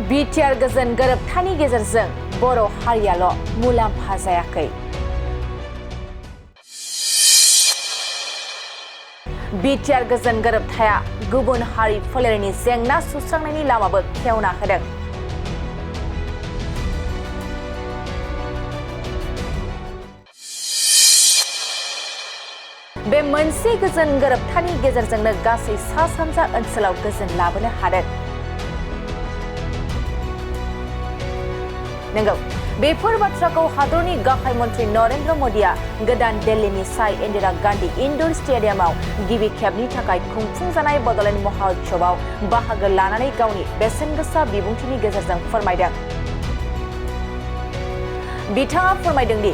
BTR गोजोन गोरोबथानि गेजेरजों बर' हारियाल' मुलाम्फा जायाखै। बिटिआर गोजोन गोरोबथाया गुबुन हारि फोलेरनि जेंना सुस्रांनायनि लामाबो खेवना होदों। बे मोनसे गोजोन गोरोबथानि गेजेरजोंनो गासै सा सानजा ओनसोलाव गोजोन लाबोनो हादों। नंगौ, बेफोर बाथ्राखौ हादरनि गाहाय मन्त्रि नरेन्द्र मोदीआ गोदान दिल्लीनि साई इन्दिरा गान्धी इनडोर स्टेडियामाव गिबि खेबनि थाखाय खुंफुंजानाय बड'लेण्ड महोत्सवआव बाहागो लानानै गावनि बेसेनगोसा बिबुंथिनि गेजेरजों फोरमायदों। बिथाङा फोरमायदों दि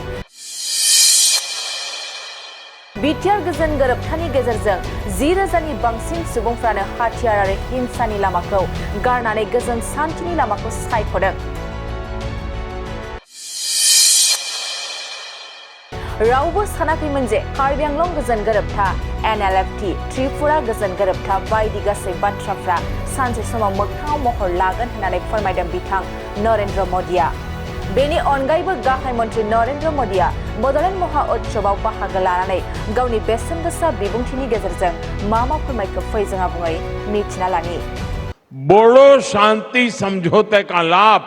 बिटिआर गोजोन गोरोबथानि गेजेरजों 10,000नि बांसिन सुबुंफ्रानो हाथियार आरो हिंसानि लामाखौ गारनानै गोजोन सान्थिनि लामाखौ सायख'दों। रावबो सानाखैमोन जे कार्बि आंलं गोजोन गोरोबथा, NLFT, त्रिपुरा गोजोन गोरोबथा बायदि गासै बाथ्राफ्रा सानसे समाव मोगथाङाव महर लागोन होननानै फोरमायदों बिथां नरेन्द्र मोदीआ। बेनि अनगायैबो गाहाय मन्त्रि नरेन्द्र मोदीआ बड'लेण्ड महोत्सवआव बाहागो लानानै गावनि बेसेनगोसा बिबुंथिनि गेजेरजों मा फोरमायखो फै जों आबुङै मिथिना लानि। बोडो शांति समझौते का लाभ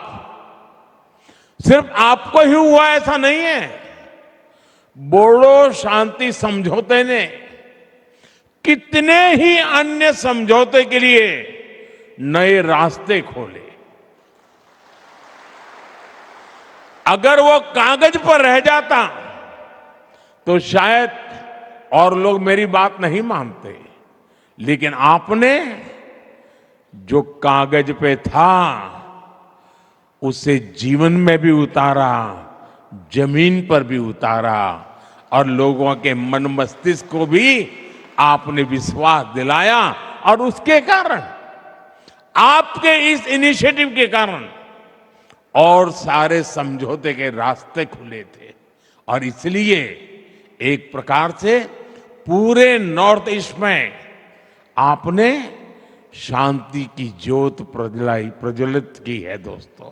सिर्फ आपको ही हुआ ऐसा नहीं है। बोडो शांति समझौते ने कितने ही अन्य समझौते के लिए नए रास्ते खोले। अगर वो कागज पर रह जाता तो शायद और लोग मेरी बात नहीं मानते, लेकिन आपने जो कागज पे था उसे जीवन में भी उतारा, जमीन पर भी उतारा और लोगों के मन मस्तिष्क को भी आपने विश्वास दिलाया। और उसके कारण, आपके इस इनिशिएटिव के कारण और सारे समझौते के रास्ते खुले थे। और इसलिए एक प्रकार से पूरे नॉर्थ ईस्ट में आपने शांति की ज्योत प्रज्वलित की है। दोस्तों,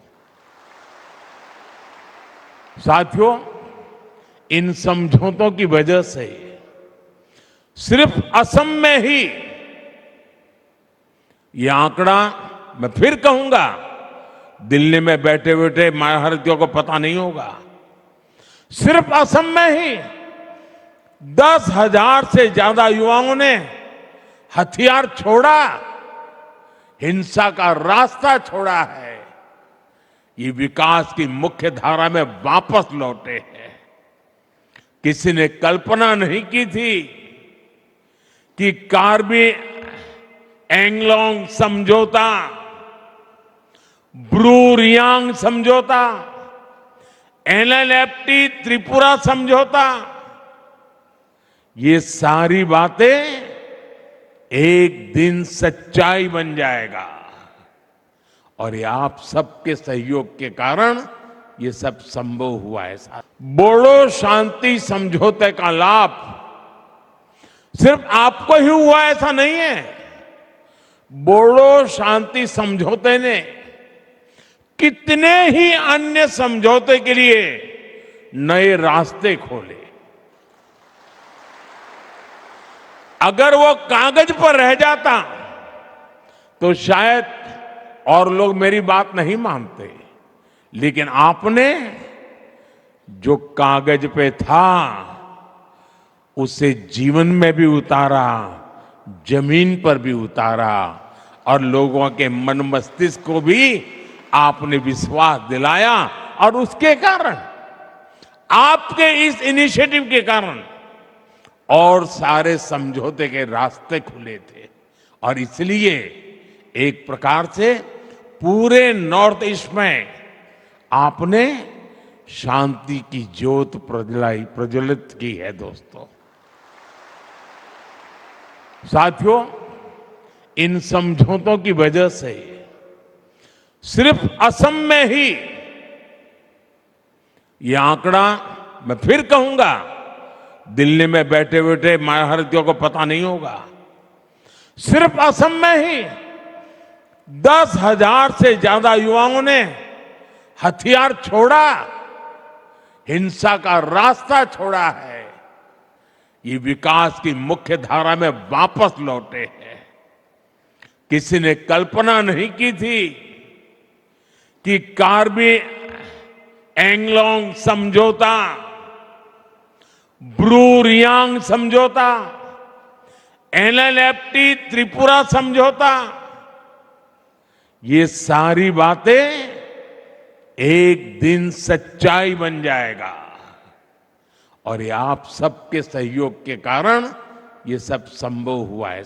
साथियों, इन समझौतों की वजह से सिर्फ असम में ही, ये आंकड़ा मैं फिर कहूंगा, दिल्ली में बैठे बैठे महारथियों को पता नहीं होगा, सिर्फ असम में ही 10,000 से ज्यादा युवाओं ने हथियार छोड़ा, हिंसा का रास्ता छोड़ा है। ये विकास की मुख्य धारा में वापस लौटे हैं। किसी ने कल्पना नहीं की थी कि कार्बी एंगलोंग समझौता, ब्रू रियांग समझौता, NLFT त्रिपुरा समझौता, ये सारी बातें एक दिन सच्चाई बन जाएगा। और ये आप सबके सहयोग के कारण ये सब संभव हुआ है। बोडो शांति समझौते का लाभ सिर्फ आपको ही हुआ ऐसा नहीं है। बोडो शांति समझौते ने कितने ही अन्य समझौते के लिए नए रास्ते खोले। अगर वो कागज पर रह जाता तो शायद और लोग मेरी बात नहीं मानते, लेकिन आपने जो कागज पे था उसे जीवन में भी उतारा, जमीन पर भी उतारा और लोगों के मन मस्तिष्क को भी आपने विश्वास दिलाया। और उसके कारण, आपके इस इनिशिएटिव के कारण और सारे समझौते के रास्ते खुले थे। और इसलिए एक प्रकार से पूरे नॉर्थ ईस्ट में आपने शांति की ज्योत प्रज्वलित की है। दोस्तों, साथियों, इन समझौतों की वजह से सिर्फ असम में ही, ये आंकड़ा मैं फिर कहूंगा, दिल्ली में बैठे बैठे महारथियों को पता नहीं होगा, सिर्फ असम में ही 10,000 से ज्यादा युवाओं ने हथियार छोड़ा, हिंसा का रास्ता छोड़ा है। ये विकास की मुख्य धारा में वापस लौटे हैं। किसी ने कल्पना नहीं की थी कि कार्बी एंगलोंग समझौता, ब्रू रियांग समझौता, एनएलएफटी त्रिपुरा समझौता, ये सारी बातें एक दिन सच्चाई बन जाएगा। और ये आप सबके सहयोग के कारण ये सब संभव हुआ है।